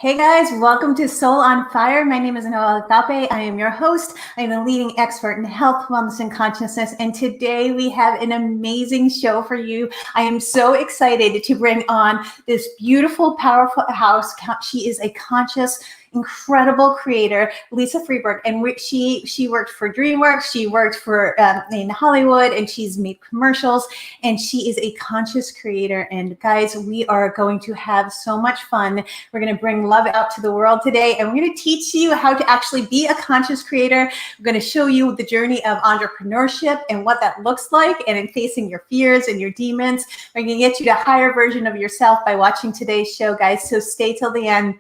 Hey guys, welcome to Soul on Fire. My name is Noelle Agape. I am your host. I am a leading expert in health, wellness, and consciousness. And today we have an amazing show for you. I am so excited to bring on this beautiful, powerful house. She is a conscious, incredible creator, Lisa Freeberg, and she worked for DreamWorks. She worked for in Hollywood, and she's made commercials. And she is a conscious creator. And guys, we are going to have so much fun. We're going to bring love out to the world today, and we're going to teach you how to actually be a conscious creator. We're going to show you the journey of entrepreneurship and what that looks like, and in facing your fears and your demons. We're going to get you to a higher version of yourself by watching today's show, guys. So stay till the end,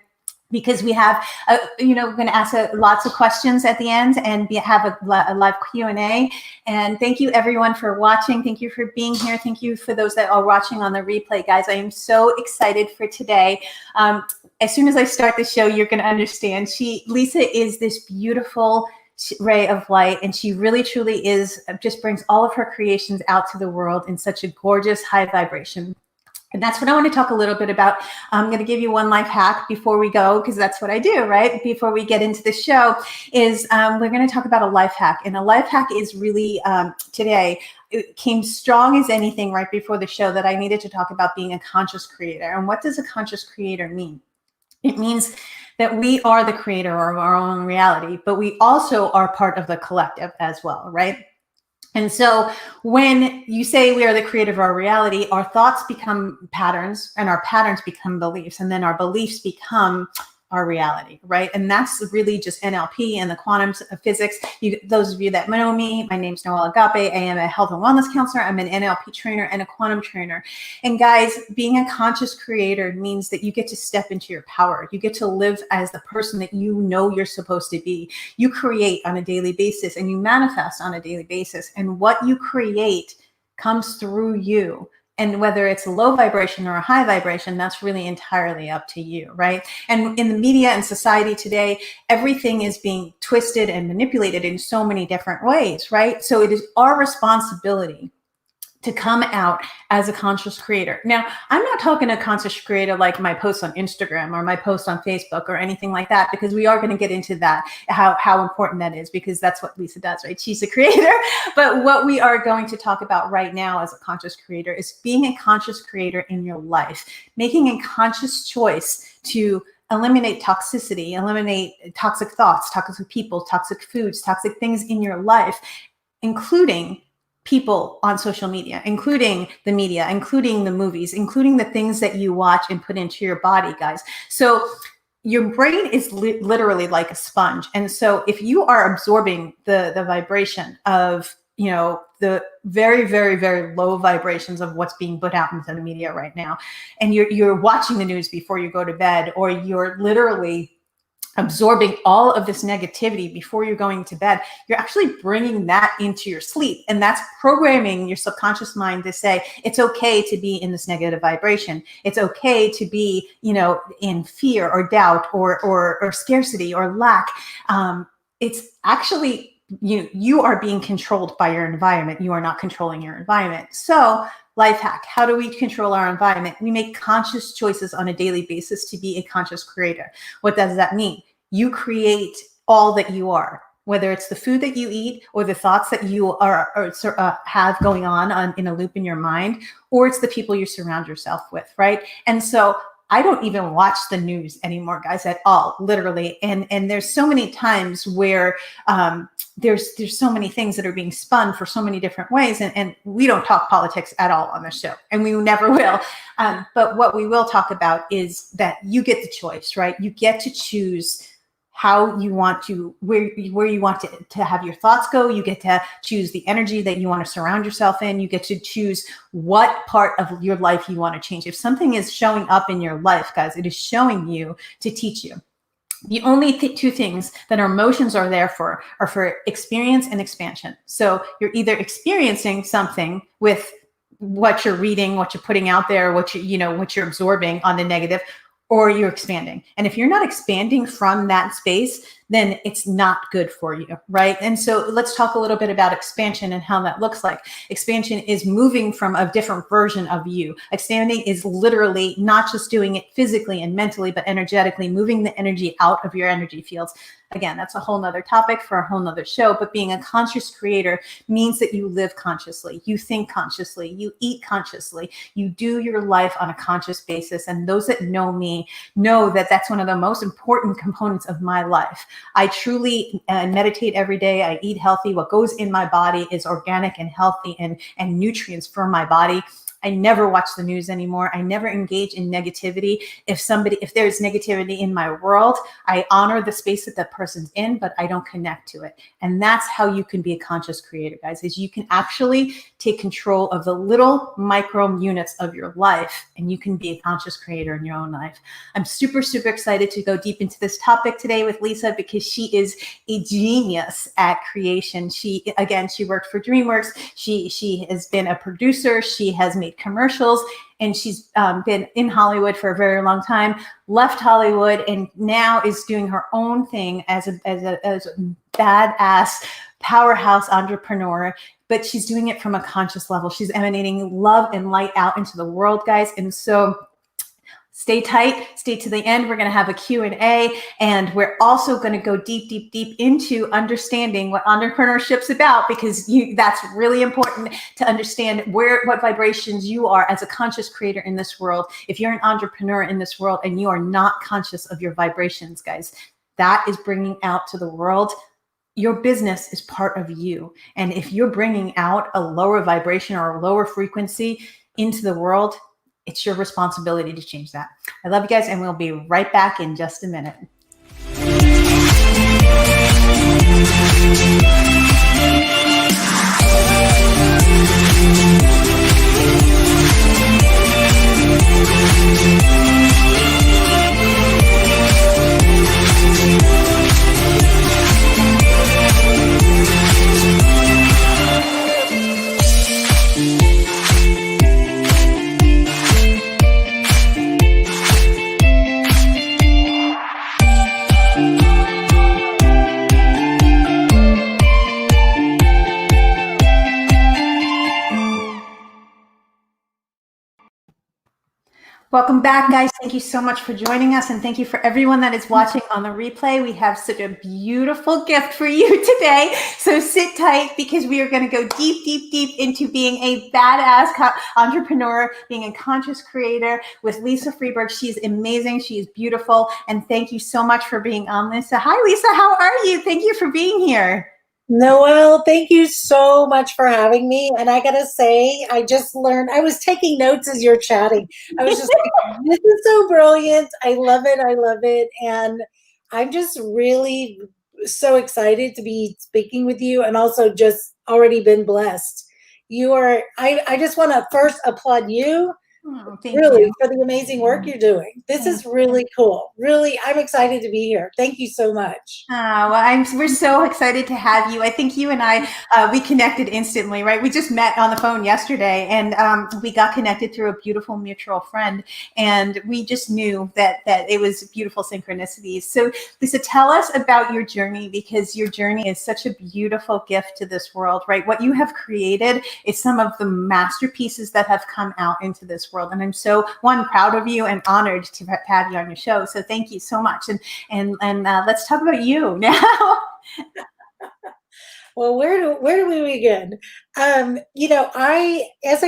because we have, we're going to ask lots of questions at the end and have a live Q&A. And thank you everyone for watching. Thank you for being here. Thank you for those that are watching on the replay, guys. I am so excited for today. As soon as I start the show, you're going to understand. Lisa is this beautiful ray of light, and she really truly is, just brings all of her creations out to the world in such a gorgeous high vibration. And that's what I want to talk a little bit about. I'm going to give you one life hack before we go, because that's what I do, right? Before we get into the show is we're going to talk about a life hack. And a life hack is really today, it came strong as anything right before the show that I needed to talk about being a conscious creator. And what does a conscious creator mean? It means that we are the creator of our own reality, but we also are part of the collective as well, right? And so when you say we are the creator of our reality, our thoughts become patterns, and our patterns become beliefs, and then our beliefs become our reality, right? And that's really just NLP and the quantum physics. Those of you that know me, my name's Noelle Agape. I am a health and wellness counselor. I'm an NLP trainer and a quantum trainer. And guys, being a conscious creator means that you get to step into your power. You get to live as the person that you know you're supposed to be. You create on a daily basis, and you manifest on a daily basis. And what you create comes through you. And whether it's a low vibration or a high vibration, that's really entirely up to you, right? And in the media and society today, everything is being twisted and manipulated in so many different ways, right? So it is our responsibility to come out as a conscious creator. Now, I'm not talking a conscious creator like my posts on Instagram or my posts on Facebook or anything like that, because we are going to get into that, how important that is, because that's what Lisa does, right? She's a creator. But what we are going to talk about right now as a conscious creator is being a conscious creator in your life, making a conscious choice to eliminate toxicity, eliminate toxic thoughts, toxic people, toxic foods, toxic things in your life, including people on social media, including the media, including the movies, including the things that you watch and put into your body, guys. So your brain is literally like a sponge. And so if you are absorbing the vibration of, the very, very, very low vibrations of what's being put out into the media right now, and you're watching the news before you go to bed, or you're literally absorbing all of this negativity before you're going to bed, you're actually bringing that into your sleep. And that's programming your subconscious mind to say, it's okay to be in this negative vibration. It's okay to be, in fear or doubt or scarcity or lack. It's actually, you are being controlled by your environment. You are not controlling your environment. So life hack, how do we control our environment? We make conscious choices on a daily basis to be a conscious creator. What does that mean? You create all that you are, whether it's the food that you eat or the thoughts that you have going on in a loop in your mind, or it's the people you surround yourself with, right? And so I don't even watch the news anymore, guys, at all, literally. And there's so many times where there's so many things that are being spun for so many different ways. And we don't talk politics at all on the show, and we never will. But what we will talk about is that you get the choice, right? You get to choose how you want to, where you want to have your thoughts go. You get to choose the energy that you want to surround yourself in. You get to choose what part of your life you want to change. If something is showing up in your life, guys, it is showing you to teach you. The only two things that our emotions are there for are for experience and expansion. So you're either experiencing something with what you're reading, what you're putting out there, what you're absorbing on the negative, or you're expanding. And if you're not expanding from that space, then it's not good for you, right? And so let's talk a little bit about expansion and how that looks like. Expansion is moving from a different version of you. Expanding is literally not just doing it physically and mentally, but energetically, moving the energy out of your energy fields. Again, that's a whole nother topic for a whole nother show, but being a conscious creator means that you live consciously, you think consciously, you eat consciously, you do your life on a conscious basis. And those that know me know that that's one of the most important components of my life. I truly meditate every day. I eat healthy. What goes in my body is organic and healthy and nutrients for my body. I never watch the news anymore. I never engage in negativity. If there's negativity in my world, I honor the space that that person's in, but I don't connect to it. And that's how you can be a conscious creator, guys, is you can actually take control of the little micro units of your life, and you can be a conscious creator in your own life. I'm super, super excited to go deep into this topic today with Lisa, because she is a genius at creation. She worked for DreamWorks. She has been a producer. She has made commercials, and she's been in Hollywood for a very long time, left Hollywood, and now is doing her own thing as a badass powerhouse entrepreneur. But she's doing it from a conscious level. She's emanating love and light out into the world, guys. And so stay tight, stay to the end. We're going to have a Q&A, and we're also going to go deep, deep, deep into understanding what entrepreneurship's about, because that's really important to understand what vibrations you are as a conscious creator in this world. If you're an entrepreneur in this world and you are not conscious of your vibrations, guys, that is bringing out to the world. Your business is part of you. And if you're bringing out a lower vibration or a lower frequency into the world, it's your responsibility to change that. I love you guys, and we'll be right back in just a minute. Welcome back, guys. Thank you so much for joining us, and thank you for everyone that is watching on the replay. We have such a beautiful gift for you today, so sit tight, because we are going to go deep, deep, deep into being a badass entrepreneur, being a conscious creator with Lisa Freeberg. She's amazing. She is beautiful, and thank you so much for being on, Lisa. Hi, Lisa. How are you? Thank you for being here. Noelle, thank you so much for having me. And I got to say, I just learned, I was taking notes as you're chatting. I was just like, this is so brilliant. I love it. I love it. And I'm just really so excited to be speaking with you, and also just already been blessed. I just want to first applaud you. Thank really you for the amazing work you're doing. This is really cool. Really, I'm excited to be here. Thank you so much. We're so excited to have you. I think you and I, we connected instantly, right? We just met on the phone yesterday, and we got connected through a beautiful mutual friend, and we just knew that it was beautiful synchronicities. So Lisa, tell us about your journey, because your journey is such a beautiful gift to this world, right? What you have created is some of the masterpieces that have come out into this world. And I'm so, proud of you and honored to have you on your show. So thank you so much. And let's talk about you now. Well, where do we begin? I as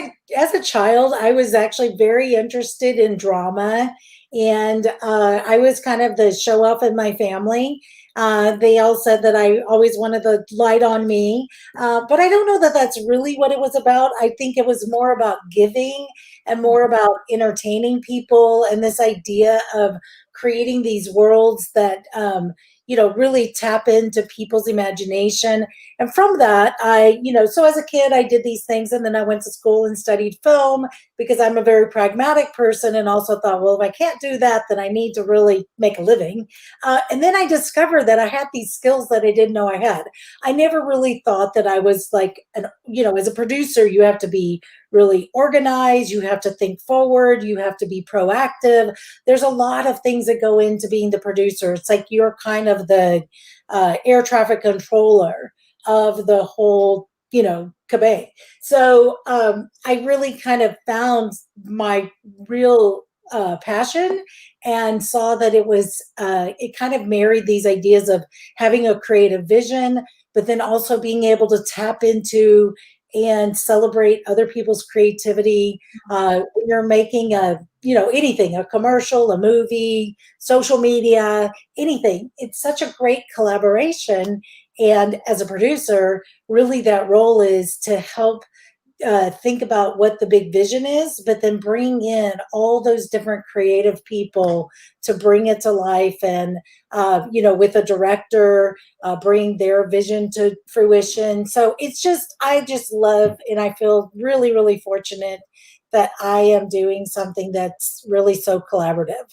a child, I was actually very interested in drama, and I was kind of the show off in my family. They all said that I always wanted the light on me, but I don't know that that's really what it was about. I think it was more about giving and more about entertaining people, and this idea of creating these worlds that really tap into people's imagination. And from that, so as a kid, I did these things, and then I went to school and studied film, because I'm a very pragmatic person, and also thought, well, if I can't do that, then I need to really make a living. And then I discovered that I had these skills that I didn't know I had. I never really thought that I was like, as a producer, you have to be really organize, you have to think forward, you have to be proactive. There's a lot of things that go into being the producer. It's like you're kind of the air traffic controller of the whole, kabang. So I really kind of found my real passion, and saw that it kind of married these ideas of having a creative vision, but then also being able to tap into and celebrate other people's creativity. When you're making anything, a commercial, a movie, social media, anything, it's such a great collaboration. And as a producer, really that role is to help think about what the big vision is, but then bring in all those different creative people to bring it to life. And, with a director, bring their vision to fruition. So I just love, and I feel really, really fortunate that I am doing something that's really so collaborative.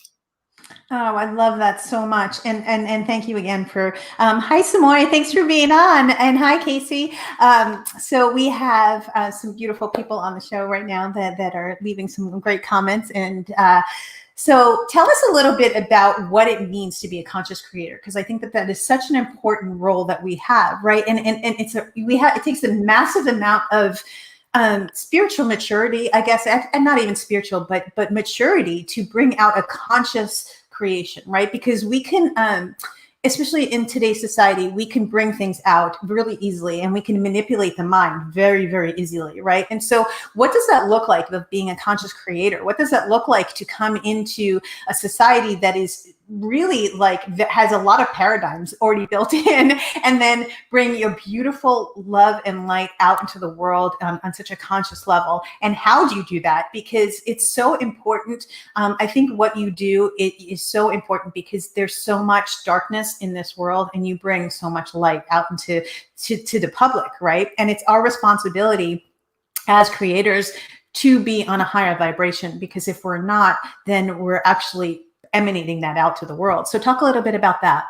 Oh, I love that so much. And thank you again for, hi, Samoy. Thanks for being on. And hi, Casey. So we have some beautiful people on the show right now that are leaving some great comments. And so tell us a little bit about what it means to be a conscious creator, because I think that is such an important role that we have, right? And it takes a massive amount of spiritual maturity, I guess, and not even spiritual, but maturity to bring out a conscious creation, right? Because we can, especially in today's society, we can bring things out really easily, and we can manipulate the mind very, very easily, right? And so what does that look like of being a conscious creator? What does that look like to come into a society that is really that has a lot of paradigms already built in, and then bring your beautiful love and light out into the world on such a conscious level? And how do you do that? Because it's so important. I think what you do is so important because there's so much darkness in this world, and you bring so much light out into to the public, right? And it's our responsibility as creators to be on a higher vibration, because if we're not, then we're actually emanating that out to the world. So talk a little bit about that.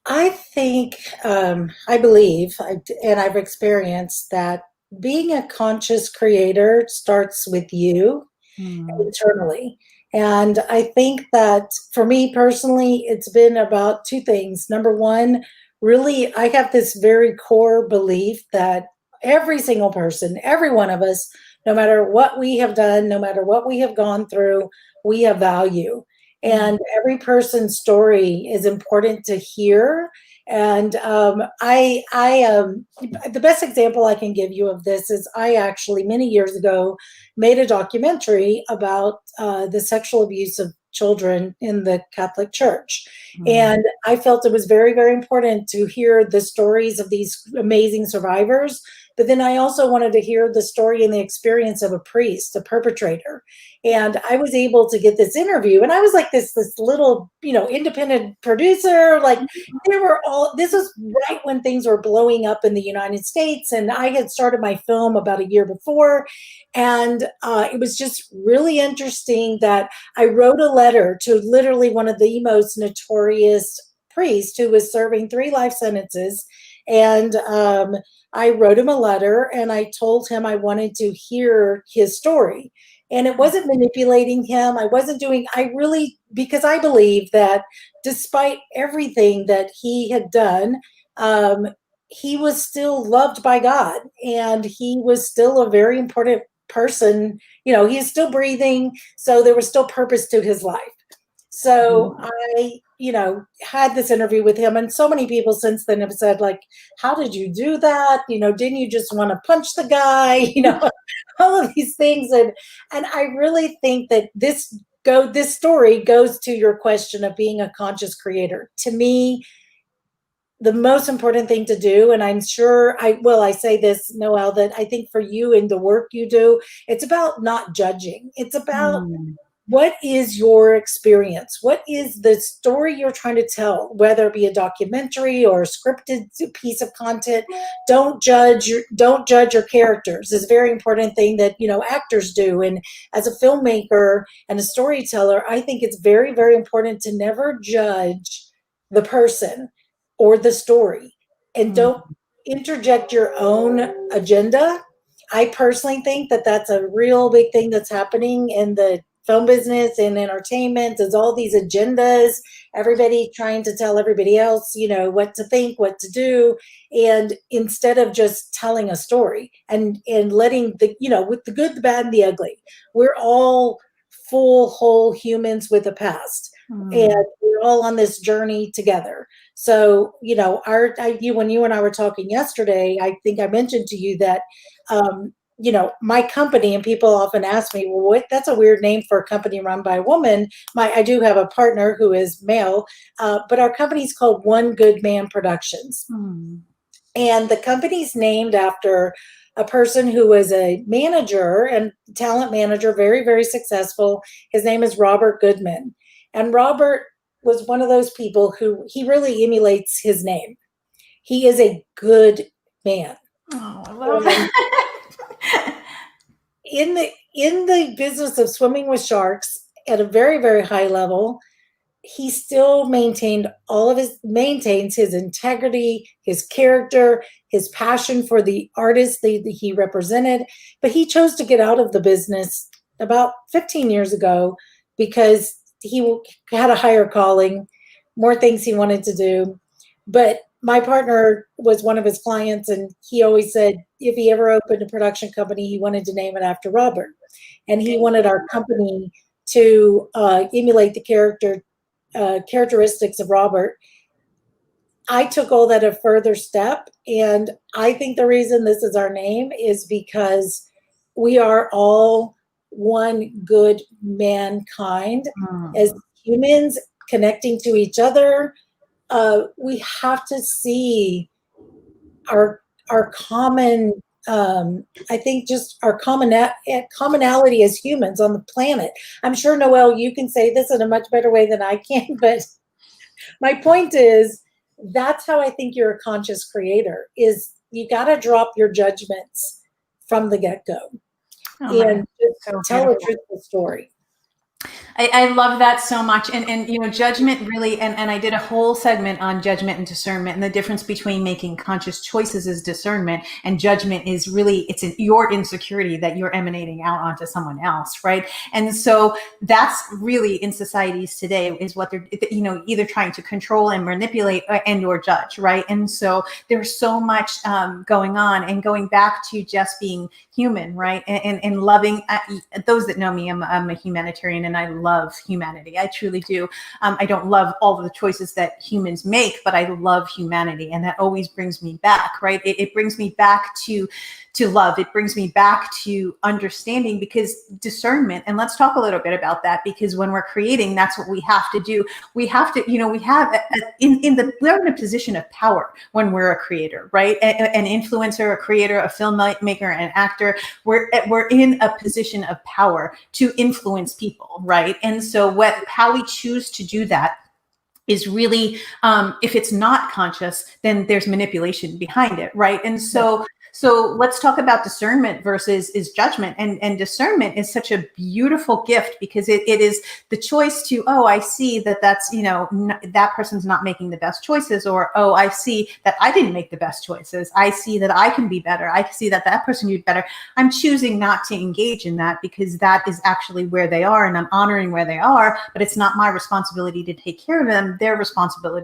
I think, I believe, and I've experienced that being a conscious creator starts with you internally. And I think that for me personally, it's been about two things. Number one, really, I have this very core belief that every single person, every one of us, no matter what we have done, no matter what we have gone through, we have value. And every person's story is important to hear. And the best example I can give you of this is I actually many years ago made a documentary about the sexual abuse of children in the Catholic Church. And I felt it was very, very important to hear the stories of these amazing survivors. But then I also wanted to hear the story and the experience of a priest, a perpetrator. And I was able to get this interview, and I was like this little, independent producer. Like this was right when things were blowing up in the United States. And I had started my film about a year before. And it was just really interesting that I wrote a letter to literally one of the most notorious priests who was serving 3 life sentences. And I wrote him a letter, and I told him I wanted to hear his story. And it wasn't manipulating him. Because I believe that despite everything that he had done, he was still loved by God, and he was still a very important person. He's still breathing. So there was still purpose to his life. So I, had this interview with him, and so many people since then have said, like, how did you do that? Didn't you just want to punch the guy? All of these things. And I really think that this story goes to your question of being a conscious creator. To me, the most important thing to do, and I'm sure I say this, Noelle, that I think for you in the work you do, it's about not judging. It's about what is your experience? What is the story you're trying to tell, whether it be a documentary or a scripted piece of content? Don't judge your characters. It's a very important thing that, actors do. And as a filmmaker and a storyteller, I think it's very, very important to never judge the person or the story, and don't interject your own agenda I personally think that that's a real big thing that's happening in the film business and entertainment. There's all these agendas, everybody trying to tell everybody else, what to think, what to do. And instead of just telling a story and letting with the good, the bad, and the ugly, we're all full, whole humans with a past. And we're all on this journey together. So, when you and I were talking yesterday, I think I mentioned to you that, my company, and people often ask me, well, that's a weird name for a company run by a woman. I do have a partner who is male, but our company is called One Good Man Productions. And the company's named after a person who was a manager and talent manager, very, very successful. His name is Robert Goodman. And Robert was one of those people who he really emulates his name. He is a good man. Oh, I love that. In the business of swimming with sharks at a very, very high level, he still maintains his integrity, his character, his passion for the artists that he represented. But he chose to get out of the business about 15 years ago because he had a higher calling, more things he wanted to do. But my partner was one of his clients, and he always said if he ever opened a production company, he wanted to name it after Robert. And he wanted our company to emulate the characteristics of Robert. I took all that a further step, and I think the reason this is our name is because we are all one good mankind as humans connecting to each other. We have to see our common, I think, just our commonality as humans on the planet. I'm sure, Noelle, you can say this in a much better way than I can, but my point is that's how I think you're a conscious creator. Is you got to drop your judgments from the get-go and just tell a truthful story. I love that so much. And judgment really, and I did a whole segment on judgment and discernment, and the difference between making conscious choices is discernment, and judgment is really, it's your insecurity that you're emanating out onto someone else, right? And so that's really in societies today is what they're, either trying to control and manipulate and or judge, right? And so there's so much going on, and going back to just being human, right? And loving, those that know me, I'm a humanitarian, and I love humanity. I truly do. I don't love all of the choices that humans make, but I love humanity. And that always brings me back, right? It brings me back to love. It brings me back to understanding, because discernment, and let's talk a little bit about that, because when we're creating, that's what we have to do. We have to, we're in a position of power when we're a creator, right? An influencer, a creator, a filmmaker, an actor, we're in a position of power to influence people, right? And so how we choose to do that is really, if it's not conscious, then there's manipulation behind it, right? And so let's talk about discernment versus judgment. And discernment is such a beautiful gift, because it is the choice to, oh, I see that's, that person's not making the best choices, or, oh, I see that I didn't make the best choices. I see that I can be better. I see that person did better. I'm choosing not to engage in that, because that is actually where they are, and I'm honoring where they are, but it's not my responsibility to take care of them. They're responsible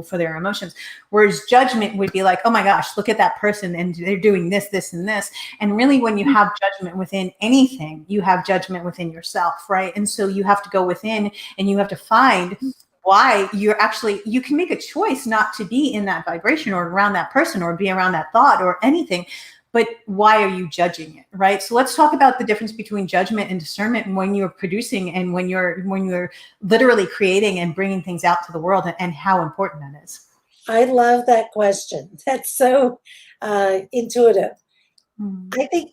for their emotions. Whereas judgment would be like, oh my gosh, look at that person, and they're doing this, this, and this. And really, when you have judgment within anything, you have judgment within yourself, right? And so you have to go within, and you have to find why you can make a choice not to be in that vibration or around that person or be around that thought or anything. But why are you judging it, right? So let's talk about the difference between judgment and discernment when you're producing and when you're literally creating and bringing things out to the world, and how important that is. I love that question. That's so intuitive. I think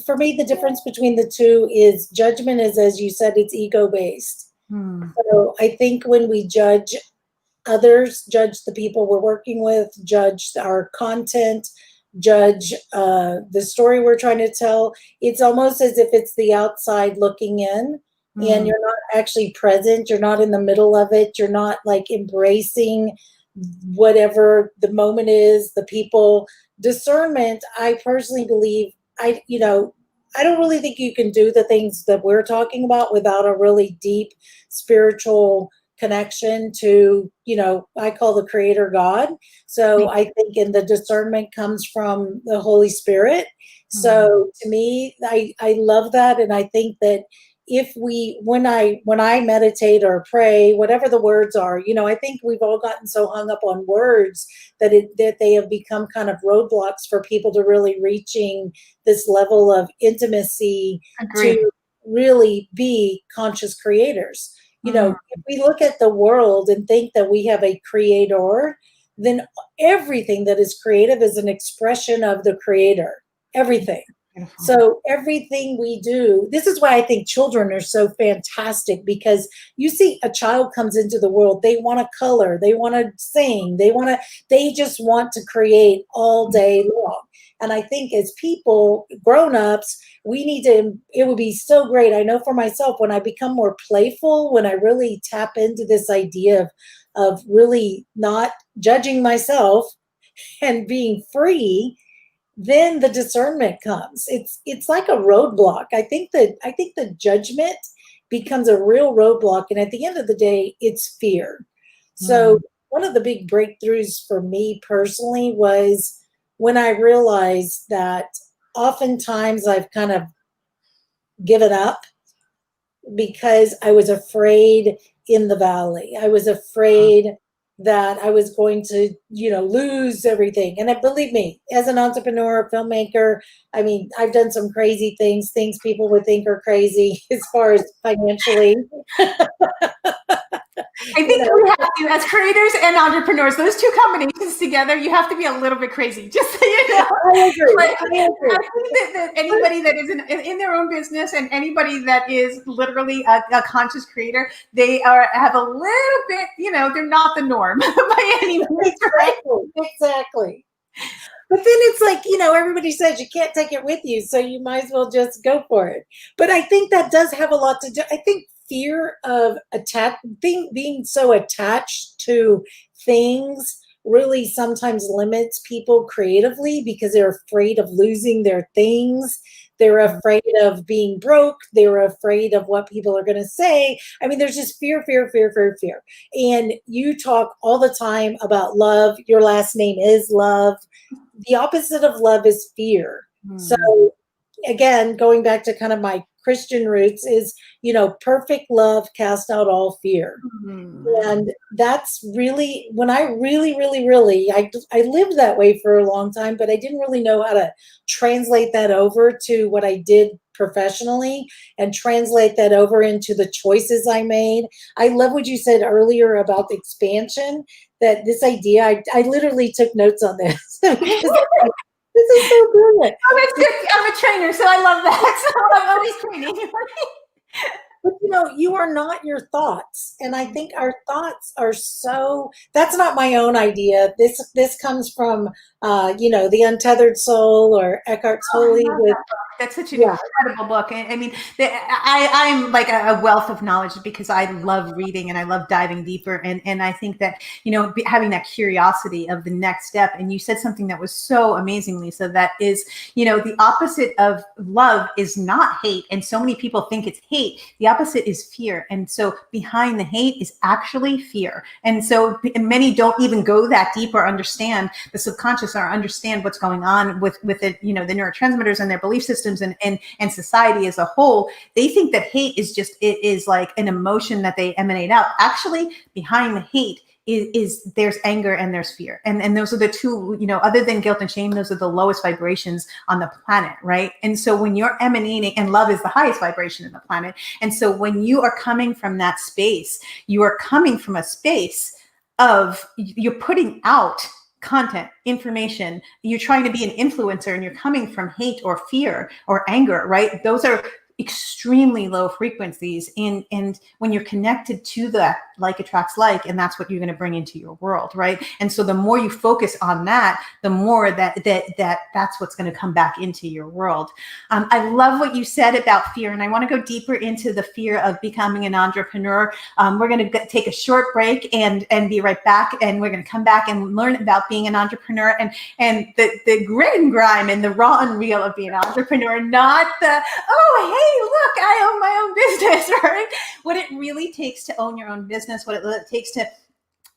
for me, the difference between the two is judgment is, as you said, it's ego-based. So I think when we judge others, judge the people we're working with, judge our content, judge the story we're trying to tell, it's almost as if it's the outside looking in, and you're not actually present. You're not in the middle of it. You're not like embracing whatever the moment is, the people, discernment, I personally believe, I don't really think you can do the things that we're talking about without a really deep spiritual connection to, I call the creator God. So I think in the discernment comes from the Holy Spirit. So to me, I love that. And I think that if we, when I meditate or pray, whatever the words are, I think we've all gotten so hung up on words that they have become kind of roadblocks for people to really reaching this level of intimacy Agreed. to really be conscious creators. If we look at the world and think that we have a creator, then everything that is creative is an expression of the creator. Everything. Beautiful. So everything we do, this is why I think children are so fantastic, because you see a child comes into the world, they want to color, they want to sing, they just want to create all day long. And I think as people, grown-ups, it would be so great. I know for myself, when I become more playful, when I really tap into this idea of really not judging myself and being free, then the discernment comes. It's like a roadblock. I think the judgment becomes a real roadblock, and at the end of the day, it's fear. So one of the big breakthroughs for me personally was when I realized that oftentimes I've kind of given up because I was afraid in the valley. I was afraid that I was going to, lose everything. And believe me, as an entrepreneur, filmmaker, I mean, I've done some crazy things people would think are crazy as far as financially. I think we have to, as creators and entrepreneurs, those two combinations together, you have to be a little bit crazy, just so you know. I agree. I think that anybody that is in their own business and anybody that is literally a conscious creator, they have a little bit, they're not the norm by any means. Exactly. But then it's like, everybody says you can't take it with you, so you might as well just go for it. But I think that does have a lot to do. I think fear of being so attached to things really sometimes limits people creatively, because they're afraid of losing their things. They're afraid of being broke. They're afraid of what people are going to say. I mean, there's just fear, fear, fear, fear, fear. And you talk all the time about love. Your last name is love. The opposite of love is fear. So again, going back to kind of my Christian roots is, perfect love cast out all fear. And that's really, when I really, I lived that way for a long time, but I didn't really know how to translate that over to what I did professionally and translate that over into the choices I made. I love what you said earlier about the expansion, that this idea, I literally took notes on this. This is so brilliant. Oh, that's good. I'm a trainer, so I love that. So I'm always training. But you are not your thoughts. And I think our thoughts are that's not my own idea. This comes from, The Untethered Soul, or Eckhart's Holy. That's such an incredible book. I mean, I'm like a wealth of knowledge because I love reading and I love diving deeper. And I think that, having that curiosity of the next step. And you said something that was so amazingly, so that is, the opposite of love is not hate. And so many people think it's hate. The opposite is fear. And so behind the hate is actually fear. And so many don't even go that deep or understand the subconscious or understand what's going on with it, the neurotransmitters and their belief systems and society as a whole. They think that hate is like an emotion that they emanate out. Actually, behind the hate is there's anger and there's fear. And those are the two, other than guilt and shame, those are the lowest vibrations on the planet, right? And so when you're emanating, and love is the highest vibration in the planet. And so when you are coming from that space, you are coming from a space of, you're putting out content, information, you're trying to be an influencer, and you're coming from hate or fear or anger, right? Those are extremely low frequencies, and when you're connected to that, like attracts like, and that's what you're going to bring into your world, right? And so the more you focus on that, the more that's what's going to come back into your world. I love what you said about fear, and I want to go deeper into the fear of becoming an entrepreneur. We're going to take a short break and be right back, and we're going to come back and learn about being an entrepreneur and the grit and grime and the raw and real of being an entrepreneur, not the, oh, hey, look, I own my own business, right? What it really takes to own your own business, what it takes to,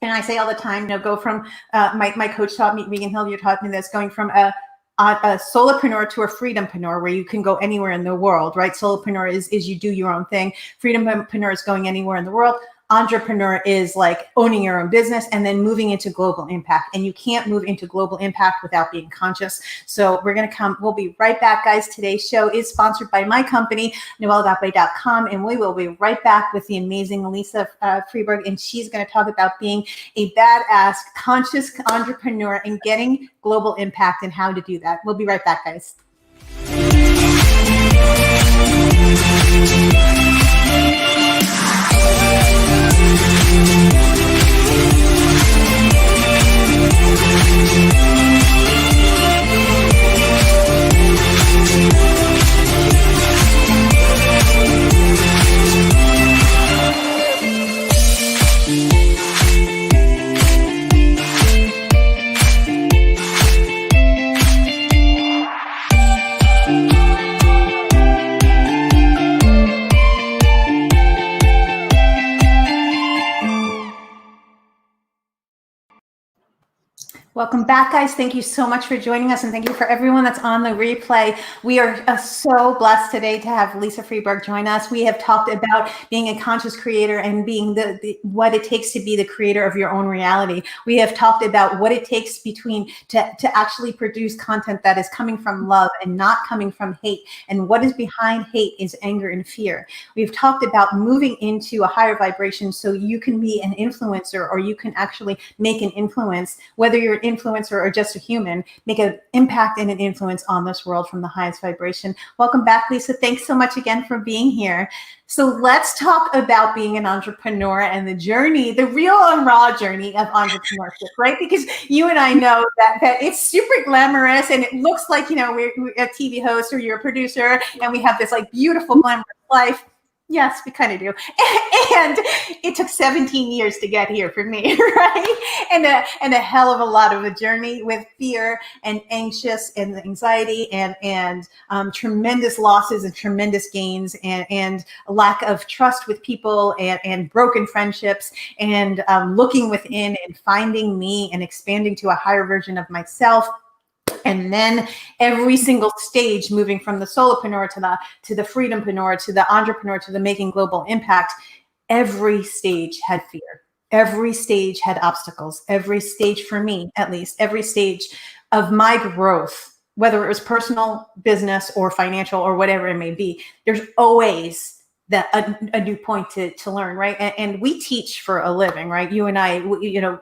and I say all the time, go from, my coach taught me, Megan Hill, you taught me this, going from a solopreneur to a freedompreneur, where you can go anywhere in the world, right? Solopreneur is you do your own thing. Freedompreneur is going anywhere in the world. Entrepreneur is like owning your own business and then moving into global impact. And you can't move into global impact without being conscious. So we'll be right back, guys. Today's show is sponsored by my company, NoelleAgape.com, and we will be right back with the amazing Lisa Freeberg, and she's going to talk about being a badass, conscious entrepreneur and getting global impact and how to do that. We'll be right back, guys. Welcome back, guys. Thank you so much for joining us, and thank you for everyone that's on the replay. We are so blessed today to have Lisa Freeberg join us. We have talked about being a conscious creator and being what it takes to be the creator of your own reality. We have talked about what it takes to actually produce content that is coming from love and not coming from hate. And what is behind hate is anger and fear. We've talked about moving into a higher vibration so you can be an influencer, or you can actually make an influence, whether you're an influencer or just a human, make an impact and an influence on this world from the highest vibration. Welcome back, Lisa. Thanks so much again for being here. So let's talk about being an entrepreneur and the journey, the real and raw journey of entrepreneurship, right? Because you and I know that it's super glamorous and it looks like, we're a TV host or you're a producer and we have this like beautiful glamorous life. Yes, we kind of do. And it took 17 years to get here for me, right? And a hell of a lot of a journey with fear and anxious and anxiety and tremendous losses and tremendous gains and a lack of trust with people and broken friendships and looking within and finding me and expanding to a higher version of myself. And then every single stage, moving from the solopreneur to the freedompreneur, to the entrepreneur, to the making global impact, every stage had fear. Every stage had obstacles. Every stage, for me, at least, every stage of my growth, whether it was personal, business, or financial, or whatever it may be, there's always a new point to learn, right? And we teach for a living, right? You and I,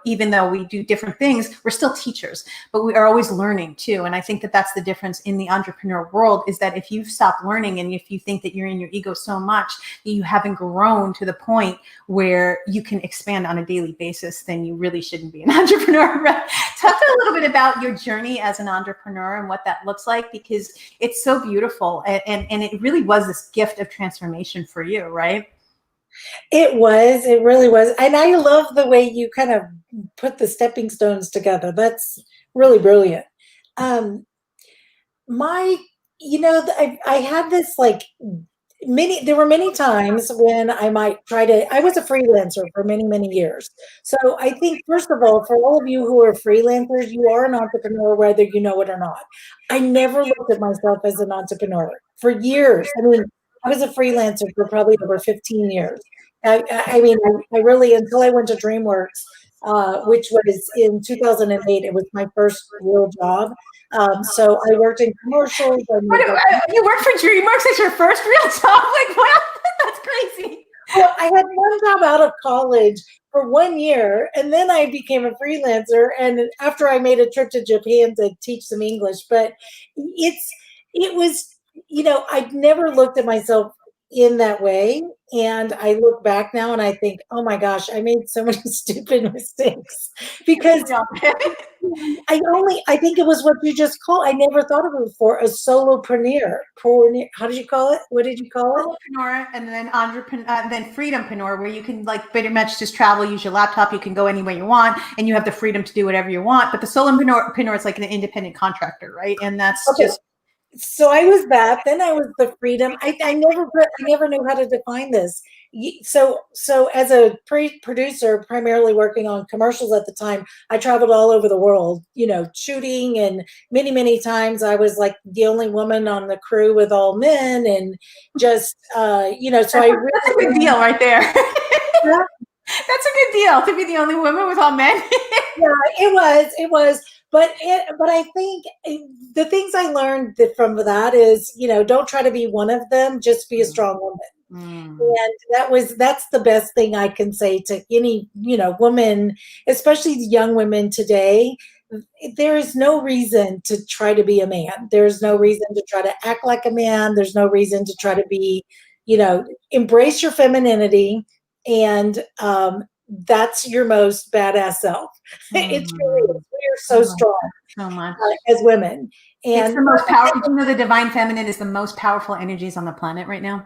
even though we do different things, we're still teachers, but we are always learning too. And I think that that's the difference in the entrepreneur world, is that if you've stopped learning and if you think that you're in your ego so much that you haven't grown to the point where you can expand on a daily basis, then you really shouldn't be an entrepreneur, right? Talk a little bit about your journey as an entrepreneur and what that looks like, because it's so beautiful. And it really was this gift of transformation for you, right? It really was. And I love the way you kind of put the stepping stones together. That's really brilliant. I had this there were many times when I was a freelancer for many, many years. So I think, first of all, for all of you who are freelancers, you are an entrepreneur, whether you know it or not. I never looked at myself as an entrepreneur for years. I mean, I was a freelancer for probably over 15 years. I really, until I went to DreamWorks, which was in 2008, it was my first real job. So I worked in commercials. You worked for DreamWorks as your first real job? Like, wow, that's crazy. Well, I had one job out of college for 1 year, and then I became a freelancer. And after I made a trip to Japan to teach some English, but it was I've never looked at myself in that way. And I look back now and I think, oh my gosh, I made so many stupid mistakes because I think it was what you just called. I never thought of it before. A solopreneur. How did you call it? What did you call it? Solopreneur, and then entrepreneur, then freedompreneur, where you can like pretty much just travel, use your laptop, you can go anywhere you want, and you have the freedom to do whatever you want. But the solopreneur is like an independent contractor, right? And that's Okay. just So I was that. Then I was the freedom. I never knew how to define this. So as a producer, primarily working on commercials at the time, I traveled all over the world, shooting, and many times I was like the only woman on the crew with all men, and just So I really, that's a good deal right there. That's a good deal to be the only woman with all men. Yeah, it was. But I think the things I learned from that is, don't try to be one of them. Just be a strong woman. And that's the best thing I can say to any, woman, especially young women today. There is no reason to try to be a man. There's no reason to try to act like a man. There's no reason to try to be, embrace your femininity, and that's your most badass self. It really is. We are so strong so much as women. And it's the most powerful. The divine feminine is the most powerful energies on the planet right now.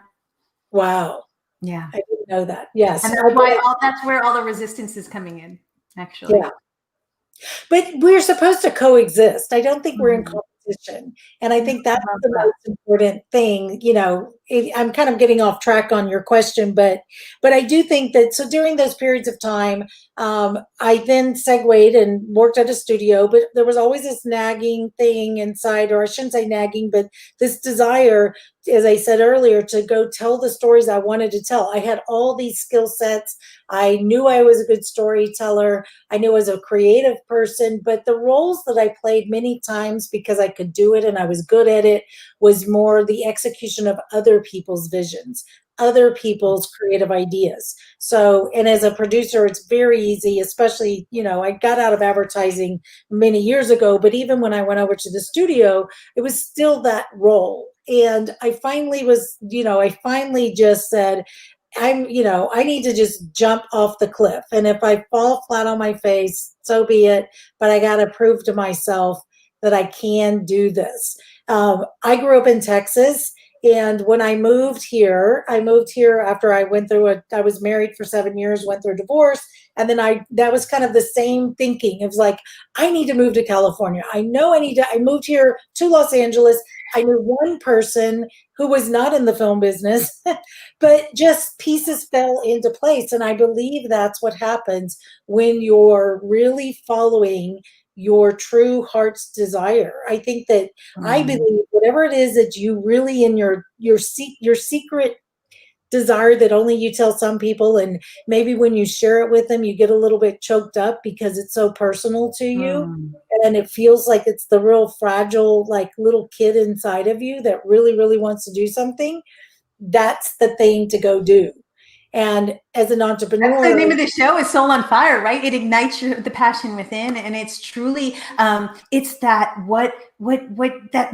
Wow. Yeah. I didn't know that. Yes. And that's where all the resistance is coming in, actually. Yeah. But we're supposed to coexist. I don't think we're in competition. And I think that's the most important thing. I'm kind of getting off track on your question, but I do think that, so during those periods of time, I then segued and worked at a studio, but there was always this nagging thing inside, or I shouldn't say nagging, but this desire, as I said earlier, to go tell the stories I wanted to tell. I had all these skill sets. I knew I was a good storyteller. I knew I was a creative person, but the roles that I played many times, because I could do it and I was good at it, was more the execution of other people's visions, other people's creative ideas. So, and as a producer, it's very easy, especially, I got out of advertising many years ago, but even when I went over to the studio, it was still that role. And I finally just said, I need to just jump off the cliff. And if I fall flat on my face, so be it. But I got to prove to myself that I can do this. I grew up in Texas. And when I moved here after I I was married for 7 years, went through a divorce. And then that was kind of the same thinking. It was like, I need to move to California. I moved here to Los Angeles. I knew one person who was not in the film business, but just pieces fell into place. And I believe that's what happens when you're really following your true heart's desire. I think that I believe whatever it is that you really in your secret desire that only you tell some people, and maybe when you share it with them, you get a little bit choked up because it's so personal to you. And it feels like it's the real fragile, like little kid inside of you that really, really wants to do something. That's the thing to go do. And as an entrepreneur, that's the name of the show is Soul on Fire, right? It ignites the passion within, and it's truly it's that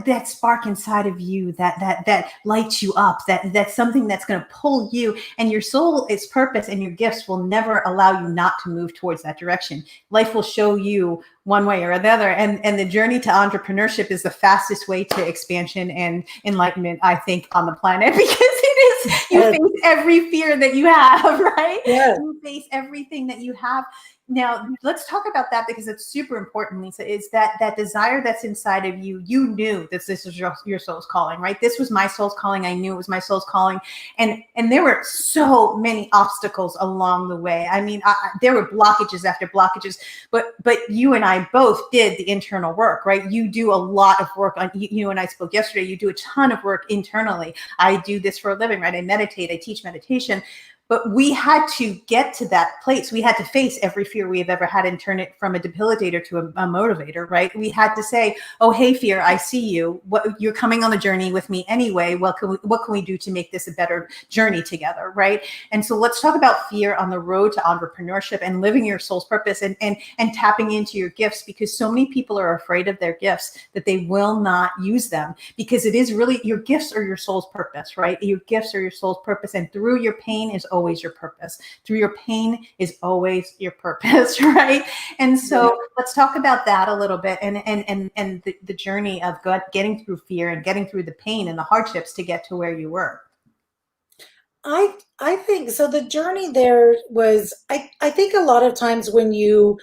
that spark inside of you that lights you up, that's something that's going to pull you, and your soul, its purpose and your gifts will never allow you not to move towards that direction. Life will show you one way or another, and the journey to entrepreneurship is the fastest way to expansion and enlightenment, I think, on the planet, because it is, you face every fear that you have, right? Yes. You face everything that you have. Now, let's talk about that, because it's super important, Lisa, is that desire that's inside of you. You knew that this is your soul's calling, right? This was my soul's calling. I knew it was my soul's calling. And there were so many obstacles along the way. I mean, there were blockages after blockages, but you and I both did the internal work, right? You do a lot of work on, you and I spoke yesterday, you do a ton of work internally. I do this for a living, right? I meditate, I teach meditation. But we had to get to that place. We had to face every fear we have ever had and turn it from a debilitator to a motivator, right? We had to say, oh, hey, fear, I see you. You're coming on the journey with me anyway. What can we do to make this a better journey together, right? And so let's talk about fear on the road to entrepreneurship and living your soul's purpose and tapping into your gifts, because so many people are afraid of their gifts that they will not use them, because it is really, your gifts are your soul's purpose, right? Your gifts are your soul's purpose. And through your pain is always your purpose. Through your pain is always your purpose, right? And so let's talk about that a little bit, and the journey of getting through fear and getting through the pain and the hardships to get to where you were. I think so. The journey there was, I think a lot of times when you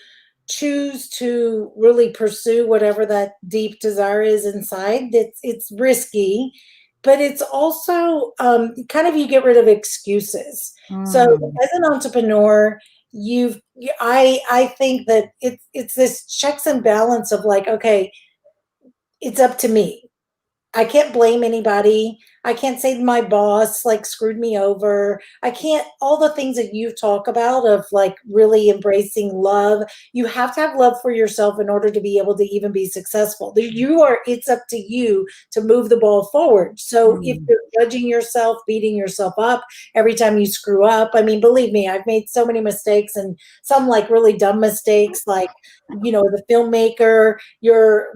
choose to really pursue whatever that deep desire is inside, it's risky, but it's also kind of, you get rid of excuses. So as an entrepreneur, I think that it's this checks and balance of like, okay, it's up to me. I can't blame anybody. I can't say my boss like screwed me over. I can't, all the things that you talk about of like really embracing love. You have to have love for yourself in order to be able to even be successful. It's up to you to move the ball forward. So if you're judging yourself, beating yourself up every time you screw up, I mean, believe me, I've made so many mistakes, and some like really dumb mistakes, like, the filmmaker,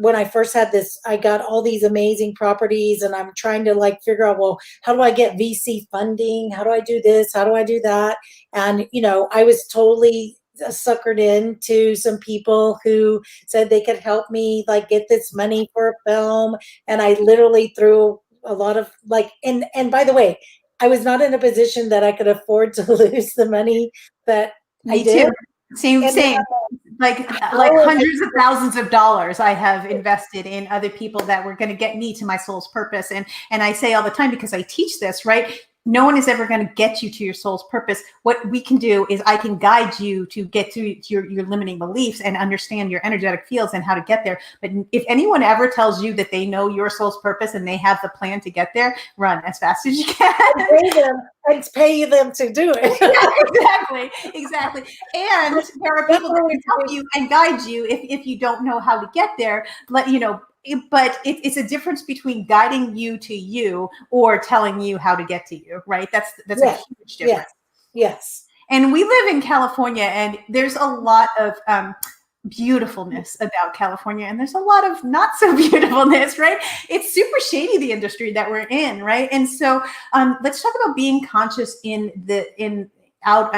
when I first had this, I got all these amazing properties, and I'm trying to like figure out, well, how do I get VC funding? How do I do this? How do I do that? And, I was totally suckered into some people who said they could help me like get this money for a film. And I literally threw a lot of like, and by the way, I was not in a position that I could afford to lose the money that Me I did. too. Same. Like hundreds of thousands of dollars I have invested in other people that were going to get me to my soul's purpose. And I say all the time, because I teach this, right? No one is ever going to get you to your soul's purpose. What we can do is I can guide you to get to your limiting beliefs and understand your energetic fields and how to get there. But if anyone ever tells you that they know your soul's purpose and they have the plan to get there, run as fast as you can. And pay them to do it. Exactly. And there are people that can help you and guide you if you don't know how to get there. But it's a difference between guiding you to you or telling you how to get to you, right? That's a huge difference. Yes. And we live in California, and there's a lot of beautifulness about California, and there's a lot of not so beautifulness, right? It's super shady, the industry that we're in, right? And so let's talk about being conscious out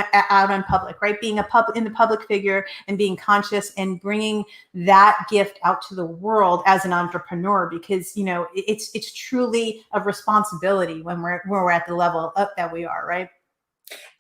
on public, right? Being in the public figure and being conscious and bringing that gift out to the world as an entrepreneur, because it's truly a responsibility when we're at the level that we are, right?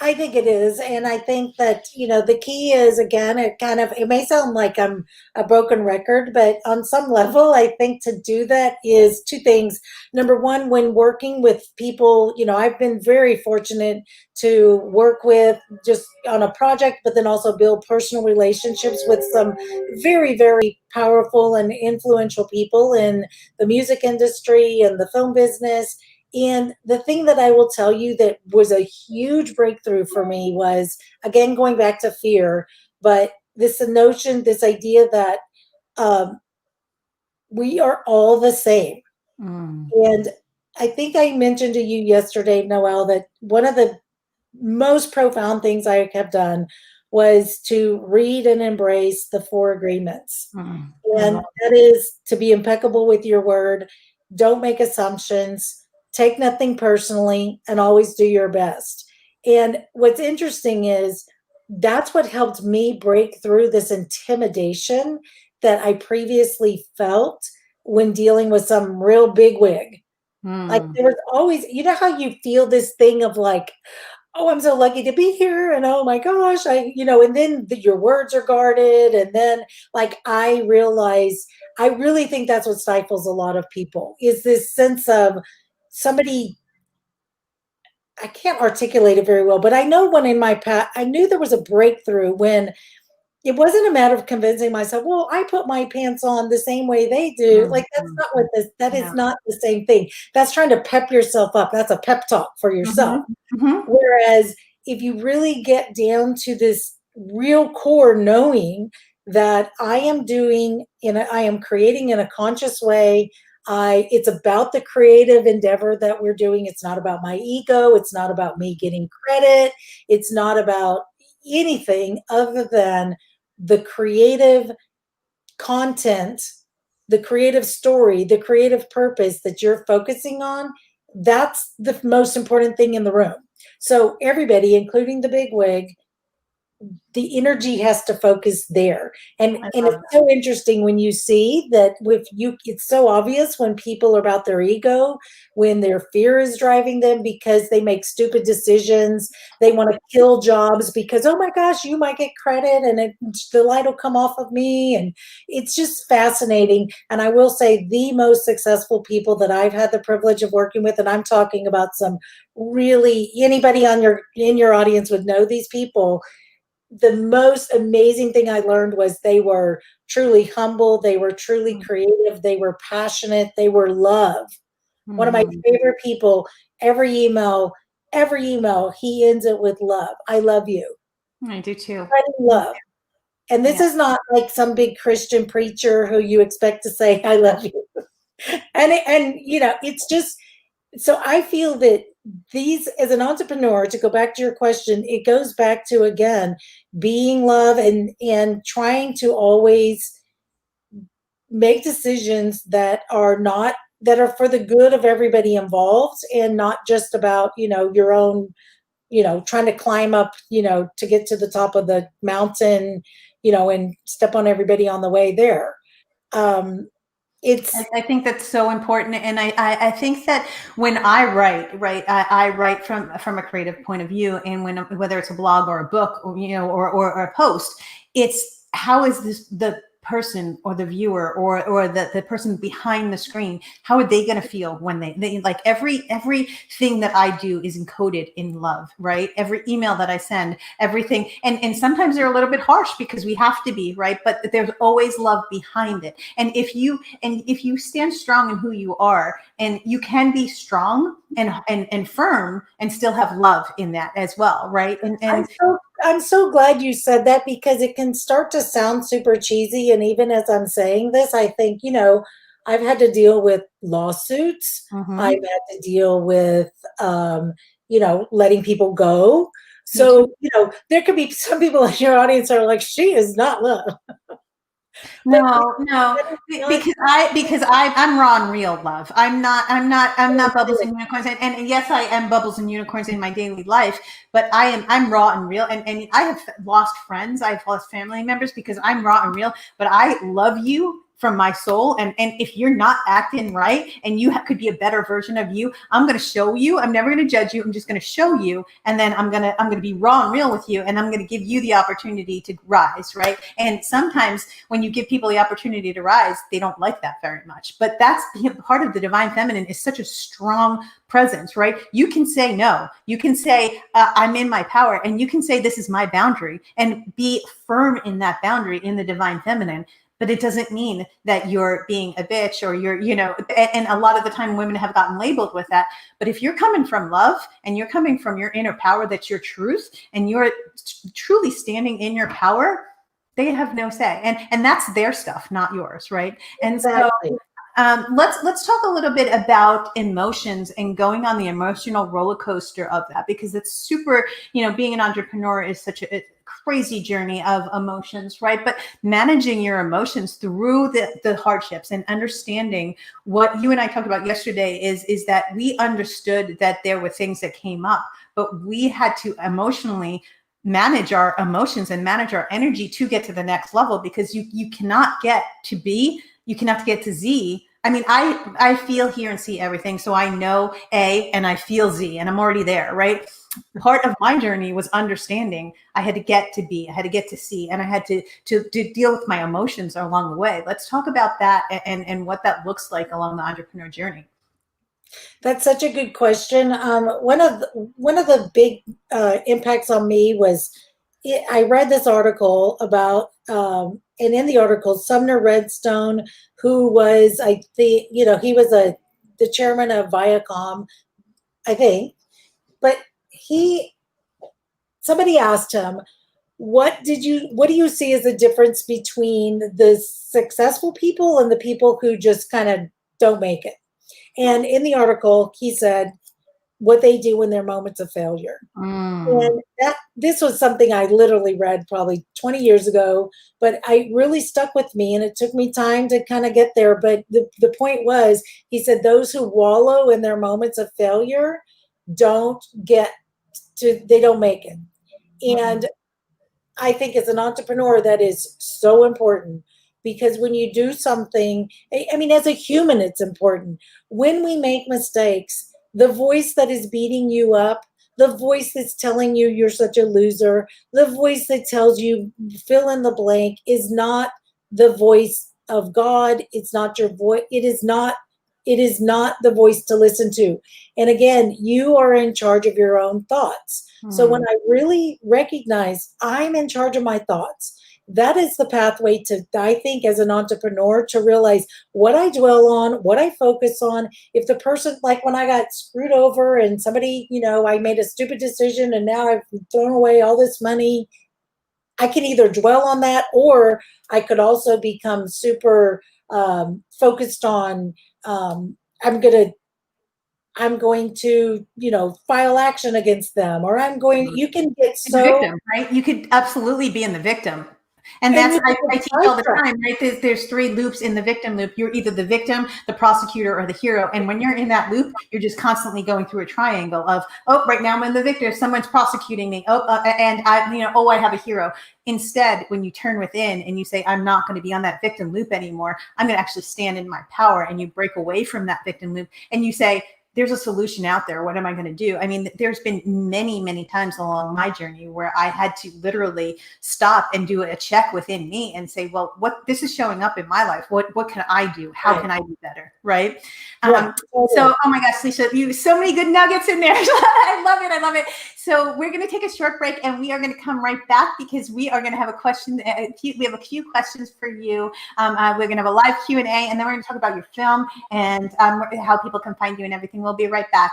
I think it is. And I think that, the key is, again, it may sound like I'm a broken record, but on some level, I think to do that is two things. Number one, when working with people, I've been very fortunate to work with just on a project, but then also build personal relationships with some very, very powerful and influential people in the music industry and the film business. And the thing that I will tell you that was a huge breakthrough for me was, again, going back to fear, but this idea that we are all the same. And I think I mentioned to you yesterday, Noelle, that one of the most profound things I have done was to read and embrace the 4 agreements. And that is to be impeccable with your word, don't make assumptions, take nothing personally, and always do your best. And what's interesting is that's what helped me break through this intimidation that I previously felt when dealing with some real bigwig. Like there was always, how you feel this thing of like, oh, I'm so lucky to be here. And oh my gosh, and then your words are guarded. And then like, I really think that's what stifles a lot of people, is this sense of somebody, I can't articulate it very well, but I know when in my past, I knew there was a breakthrough when it wasn't a matter of convincing myself, well, I put my pants on the same way they do. Like, that's not what that is not the same thing. That's trying to pep yourself up. That's a pep talk for yourself. Whereas if you really get down to this real core knowing that I am I am creating in a conscious way. It's about the creative endeavor that we're doing. It's not about my ego. It's not about me getting credit. It's not about anything other than the creative content, the creative story, the creative purpose that you're focusing on. That's the most important thing in the room. So everybody, including the big wig, the energy has to focus there. And it's so interesting when you see that with you, it's so obvious when people are about their ego, when their fear is driving them because they make stupid decisions. They want to kill jobs because, oh my gosh, you might get credit and the light will come off of me. And it's just fascinating. And I will say the most successful people that I've had the privilege of working with, and I'm talking about some really, anybody in your audience would know these people. The most amazing thing I learned was they were truly humble, they were truly creative, they were passionate, they were love. One of my favorite people, every email, he ends it with love. I love you. I do too. Spreading love. And this is not like some big Christian preacher who you expect to say, I love you. And it's just, so I feel that these, as an entrepreneur, to go back to your question, it goes back to, again, being love and trying to always make decisions that are for the good of everybody involved and not just about, your own, trying to climb up, to get to the top of the mountain, and step on everybody on the way there. I think that's so important. And I think that when I write, I write from a creative point of view. And whether it's a blog or a book or, or a post, it's how is the person or the viewer or the person behind the screen, how are they going to feel when they like everything that I do is encoded in love, right? Every email that I send, everything. And sometimes they're a little bit harsh because we have to be, right? But there's always love behind it. And if you stand strong in who you are, and you can be strong and firm and still have love in that as well, right? And I'm so glad you said that, because it can start to sound super cheesy. And even as I'm saying this, I think, I've had to deal with lawsuits. I've had to deal with, letting people go. So, there could be some people in your audience are like, she is not love. No, because I'm raw and real, love. I'm not bubbles and unicorns. And yes, I am bubbles and unicorns in my daily life, but I'm raw and real. And I have lost friends, I've lost family members because I'm raw and real, but I love you from my soul. And if you're not acting right and you could be a better version of you, I'm going to show you. I'm never going to judge you. I'm just going to show you. And then I'm going to be raw and real with you. And I'm going to give you the opportunity to rise. Right. And sometimes when you give people the opportunity to rise, they don't like that very much. But that's part of the divine feminine, is such a strong presence, right? You can say no. You can say, I'm in my power. And you can say, this is my boundary, and be firm in that boundary in the divine feminine. But it doesn't mean that you're being a bitch or you're, and a lot of the time women have gotten labeled with that. But if you're coming from love and you're coming from your inner power, that's your truth, and you're truly standing in your power, they have no say. And that's their stuff, not yours, right? And exactly. So let's talk a little bit about emotions and going on the emotional roller coaster of that, because it's super, being an entrepreneur is such a crazy journey of emotions, right? But managing your emotions through the hardships and understanding what you and I talked about yesterday is that we understood that there were things that came up, but we had to emotionally manage our emotions and manage our energy to get to the next level, because you cannot get to B, you cannot get to Z. I mean, I feel, hear, and see everything. So I know A and I feel Z, and I'm already there, right? Part of my journey was understanding I had to get to B, I had to get to C, and I had to deal with my emotions along the way. Let's talk about that and what that looks like along the entrepreneur journey. That's such a good question. One of the big impacts on me was I read this article about, and in the article, Sumner Redstone, who was, I think, he was the chairman of Viacom, I think, but he somebody asked him, what do you see as the difference between the successful people and the people who just kind of don't make it? And in the article, he said what they do in their moments of failure. And this was something I literally read probably 20 years ago, but I really stuck with me, and it took me time to kind of get there. But the point was, he said, those who wallow in their moments of failure don't they don't make it. And I think as an entrepreneur, that is so important, because when you do something, I mean, as a human, it's important. When we make mistakes, the voice that is beating you up, the voice that's telling you you're such a loser, the voice that tells you fill in the blank is not the voice of God. It's not your voice. It is not the voice to listen to. And again, you are in charge of your own thoughts. So when I really recognize I'm in charge of my thoughts, that is the pathway to, I think, as an entrepreneur, to realize what I dwell on, what I focus on. If the person, like when I got screwed over and somebody, I made a stupid decision and now I've thrown away all this money, I can either dwell on that, or I could also become super focused on, I'm going to, file action against them, or you can get so victim, right? You could absolutely be in the victim. And that's, I teach all the time, right? There's three loops in the victim loop. You're either the victim, the prosecutor, or the hero. And when you're in that loop, you're just constantly going through a triangle of, oh, right now I'm in the victim. Someone's prosecuting me. And I have a hero. Instead, when you turn within and you say, I'm not going to be on that victim loop anymore, I'm going to actually stand in my power, and you break away from that victim loop and you say, there's a solution out there. What am I going to do? I mean, there's been many, many times along my journey where I had to literally stop and do a check within me and say, well, this is showing up in my life. What can I do? How can I do better? Right. So, oh my gosh, Lisa, so many good nuggets in there. I love it. I love it. So we're going to take a short break, and we are going to come right back, because we are going to have a question. We have a few questions for you. We're going to have a live Q&A, and then we're going to talk about your film and how people can find you and everything. We'll be right back.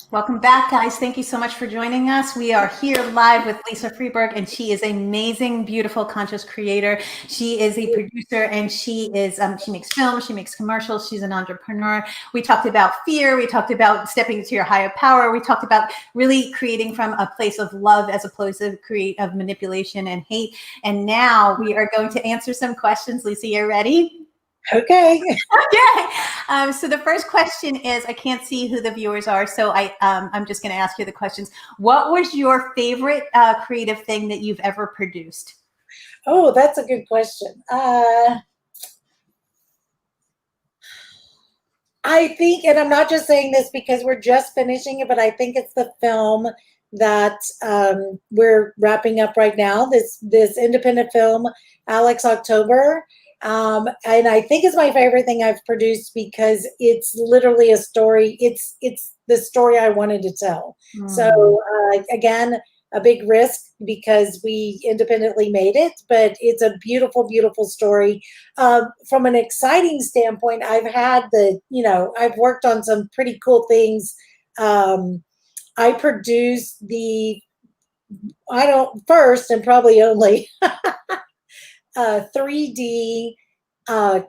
Welcome back, guys. Thank you so much for joining us. We are here live with Lisa Freeberg, and she is an amazing, beautiful, conscious creator. She is a producer, and she makes films, she makes commercials. She's an entrepreneur. We talked about fear. We talked about stepping into your higher power. We talked about really creating from a place of love as opposed to of manipulation and hate. And now we are going to answer some questions. Lisa, you ready? Okay. Okay. So the first question is, I can't see who the viewers are, so I'm just going to ask you the questions. What was your favorite creative thing that you've ever produced? Oh, that's a good question. I think, and I'm not just saying this because we're just finishing it, but I think it's the film that we're wrapping up right now. This independent film, Alex October. And I think it's my favorite thing I've produced, because it's literally a story. It's the story I wanted to tell. So again, a big risk because we independently made it, but it's a beautiful, beautiful story. From an exciting standpoint, I've worked on some pretty cool things. I produced first and probably only 3D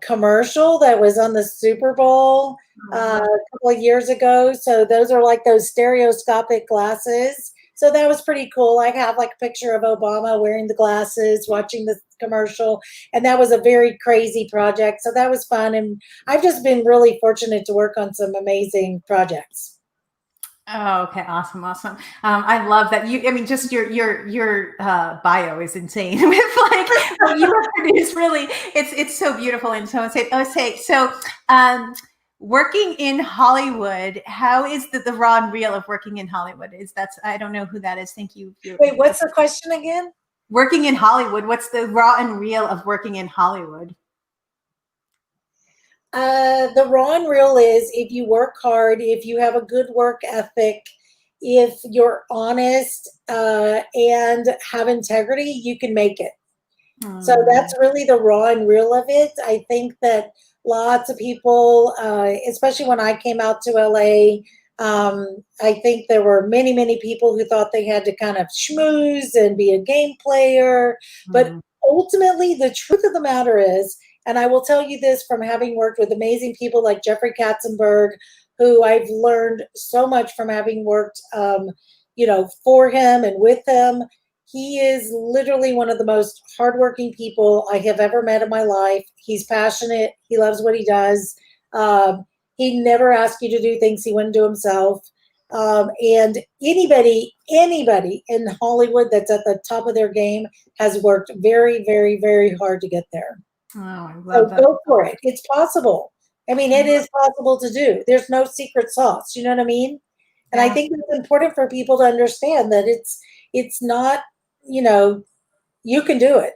commercial that was on the Super Bowl a couple of years ago. So those are like those stereoscopic glasses. So that was pretty cool. I have like a picture of Obama wearing the glasses, watching the commercial. And that was a very crazy project. So that was fun. And I've just been really fortunate to work on some amazing projects. Oh, okay. Awesome. Awesome. I love that I mean, just your bio is insane with like what you have produced. Really, it's so beautiful and so insane. Oh, so. Um, Working in Hollywood, how is the raw and real of working in Hollywood? I don't know who that is. Thank you. Wait, what's the question again? Working in Hollywood. What's the raw and real of working in Hollywood? The raw and real is if you work hard, if you have a good work ethic, if you're honest and have integrity, you can make it. So that's really the raw and real of it. I think that lots of people, especially when I came out to LA, I think there were many, many people who thought they had to kind of schmooze and be a game player. But ultimately, the truth of the matter is, and I will tell you this from having worked with amazing people like Jeffrey Katzenberg, who I've learned so much from having worked, for him and with him. He is literally one of the most hardworking people I have ever met in my life. He's passionate. He loves what he does. He never asks you to do things he wouldn't do himself. And anybody in Hollywood that's at the top of their game has worked very, very, very hard to get there. Oh, I love So that. go for it. It's possible. I mean, it is possible to do. There's no secret sauce. You know what I mean? And I think it's important for people to understand that it's not, you can do it.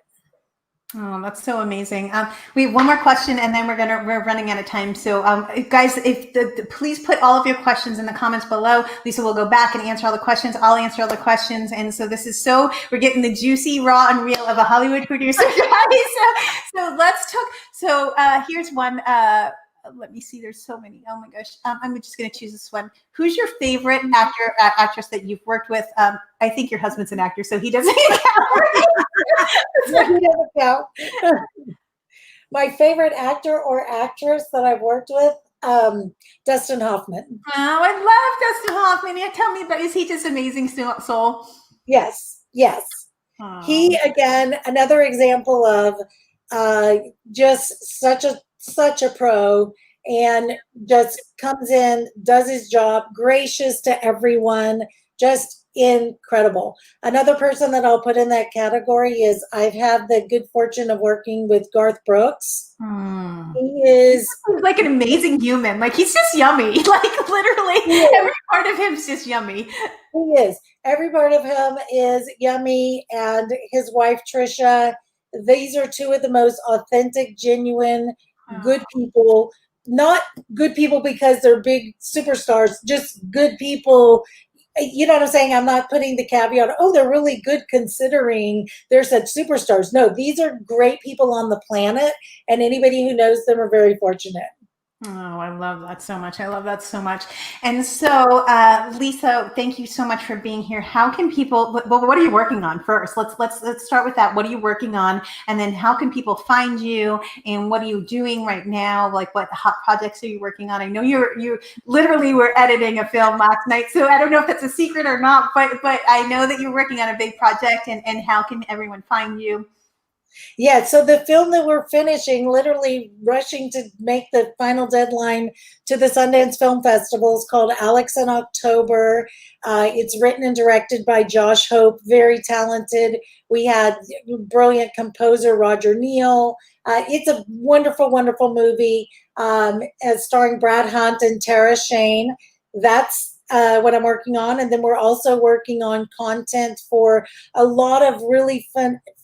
Oh, that's so amazing. We have one more question, and then we're running out of time. So, guys, if please put all of your questions in the comments below. Lisa will go back and answer all the questions. I'll answer all the questions. And so this is we're getting the juicy, raw, and real of a Hollywood producer. So let's talk. So here's one. Let me see. There's so many. Oh my gosh. I'm just going to choose this one. Who's your favorite actor, actress that you've worked with? I think your husband's an actor, so he doesn't count. He doesn't count. My favorite actor or actress that I've worked with, Dustin Hoffman. Oh, I love Dustin Hoffman. Yeah, tell me about. Is he just amazing soul? Yes. Oh. He, again, another example of just such a pro, and just comes in, does his job, gracious to everyone, just incredible. Another person that I'll put in that category is I've had the good fortune of working with Garth Brooks. He is like an amazing human. Like, he's just yummy. Like, literally every part of him is just yummy. He is. Every part of him is yummy. And his wife, Trisha, these are two of the most authentic, genuine, good people. Not good people because they're big superstars, just good people. You know what I'm saying? I'm not putting the caveat, oh, they're really good considering they're such superstars. No, these are great people on the planet, and anybody who knows them are very fortunate. Oh, I love that so much. I love that so much. And so, Lisa, thank you so much for being here. How can people, well, what are you working on first? Let's start with that. What are you working on? And then how can people find you, and what are you doing right now? Like, what hot projects are you working on? I know you literally were editing a film last night, so I don't know if that's a secret or not, but I know that you're working on a big project, and how can everyone find you? Yeah, so the film that we're finishing, literally rushing to make the final deadline to the Sundance Film Festival, is called Alex in October. It's written and directed by Josh Hope, very talented. We had brilliant composer Roger Neal. It's a wonderful, wonderful movie, starring Brad Hunt and Tara Shane. That's what I'm working on. And then we're also working on content for a lot of really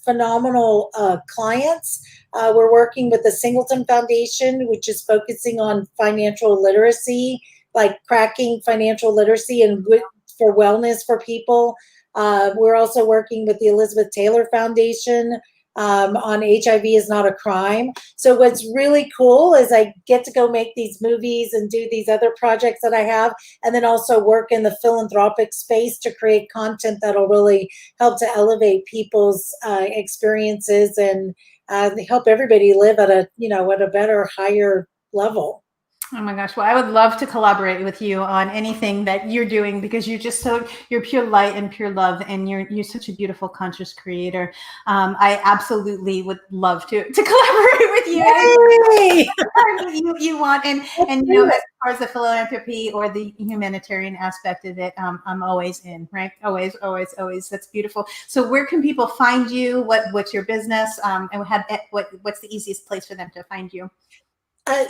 phenomenal clients. We're working with the Singleton Foundation, which is focusing on financial literacy, like cracking financial literacy and for wellness for people. We're also working with the Elizabeth Taylor Foundation on HIV is not a crime. So what's really cool is I get to go make these movies and do these other projects that I have, and then also work in the philanthropic space to create content that'll really help to elevate people's experiences and help everybody live at a better, higher level. Oh my gosh. Well, I would love to collaborate with you on anything that you're doing because you're pure light and pure love, and you're such a beautiful conscious creator. I absolutely would love to collaborate with you Yay! you want. Let's And do as it. far as the philanthropy or the humanitarian aspect of it, I'm always in, right? Always, always, always. That's beautiful. So where can people find you? What's your business? And what's the easiest place for them to find you?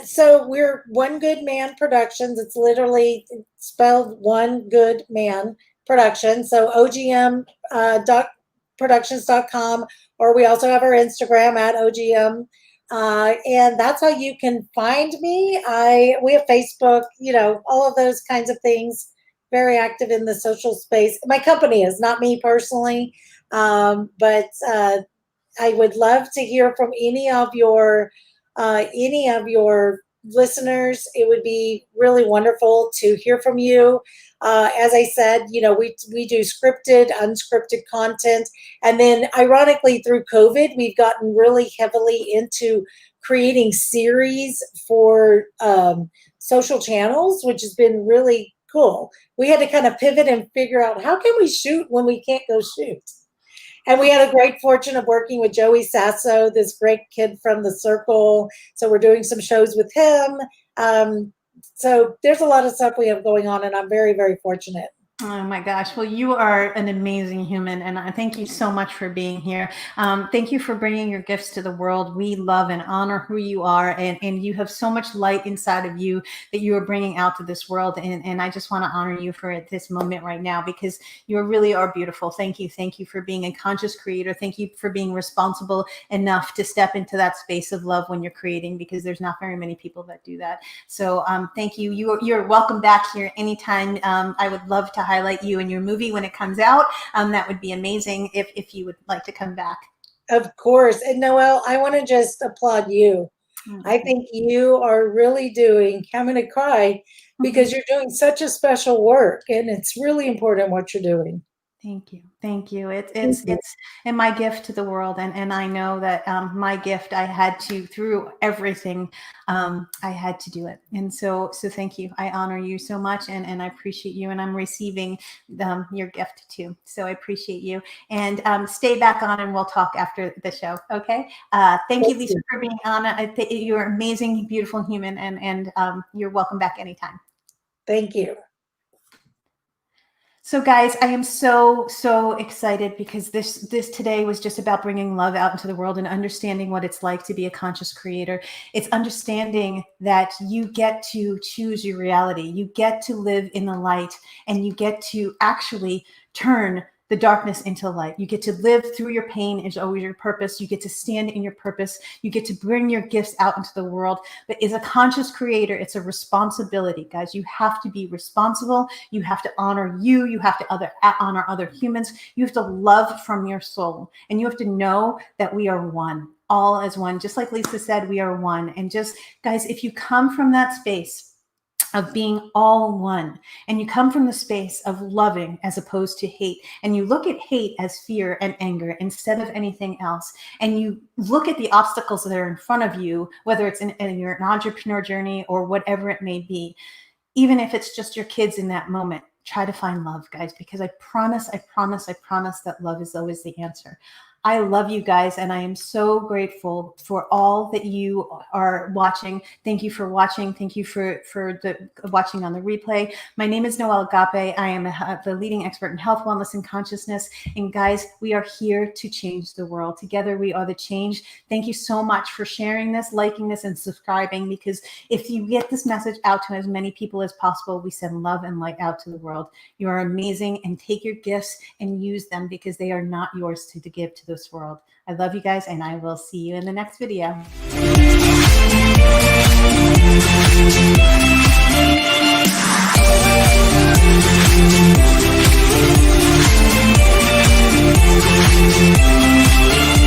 So we're One Good Man Productions. It's literally spelled One Good Man Production. So OGM productions.com, or we also have our Instagram at OGM. And that's how you can find me. We have Facebook, all of those kinds of things. Very active in the social space. My company is, not me personally, but I would love to hear from any of your listeners. It would be really wonderful to hear from you. As I said, we do scripted, unscripted content, and then ironically through COVID, we've gotten really heavily into creating series for social channels, which has been really cool. We had to kind of pivot and figure out, how can we shoot when we can't go shoot? And we had a great fortune of working with Joey Sasso, this great kid from the Circle. So we're doing some shows with him. So there's a lot of stuff we have going on, and I'm very, very fortunate. Oh my gosh. Well, you are an amazing human, and I thank you so much for being here. Thank you for bringing your gifts to the world. We love and honor who you are, and you have so much light inside of you that you are bringing out to this world. And I just want to honor you for this moment right now, because you really are beautiful. Thank you. Thank you for being a conscious creator. Thank you for being responsible enough to step into that space of love when you're creating, because there's not very many people that do that. So thank you. You're welcome back here anytime. I would love to highlight you in your movie when it comes out. That would be amazing if you would like to come back. Of course. And Noelle, I want to just applaud you. I think you are really I'm going to cry, because you're doing such a special work, and it's really important what you're doing. Thank you. Thank you. It's and my gift to the world. And I know that my gift, I had to, through everything, I had to do it. And so thank you. I honor you so much, and I appreciate you, and I'm receiving your gift too. So I appreciate you, and stay back on and we'll talk after the show. Okay. Thank you, Lisa, for being on. You're an amazing, beautiful human, and you're welcome back anytime. Thank you. So guys, I am so excited, because this today was just about bringing love out into the world and understanding what it's like to be a conscious creator. It's understanding that you get to choose your reality. You get to live in the light, and you get to actually turn the darkness into light. You get to live through your pain is always your purpose. You get to stand in your purpose. You get to bring your gifts out into the world. But as a conscious creator, it's a responsibility, guys. You have to be responsible. You have to honor you. You have to honor other humans. You have to love from your soul. And you have to know that we are one, all as one. Just like Lisa said, we are one. And just, guys, if you come from that space of being all one, and you come from the space of loving as opposed to hate, and you look at hate as fear and anger instead of anything else, and you look at the obstacles that are in front of you, whether it's in your entrepreneur journey or whatever it may be, even if it's just your kids in that moment, try to find love, guys, because I promise that love is always the answer. I love you guys, and I am so grateful for all that you are watching. Thank you for watching. Thank you for watching on the replay. My name is Noelle Agape. I am the leading expert in health, wellness, and consciousness. And guys, we are here to change the world. Together, we are the change. Thank you so much for sharing this, liking this, and subscribing, because if you get this message out to as many people as possible, we send love and light out to the world. You are amazing, and take your gifts and use them, because they are not yours to give to this world. I love you guys, and I will see you in the next video.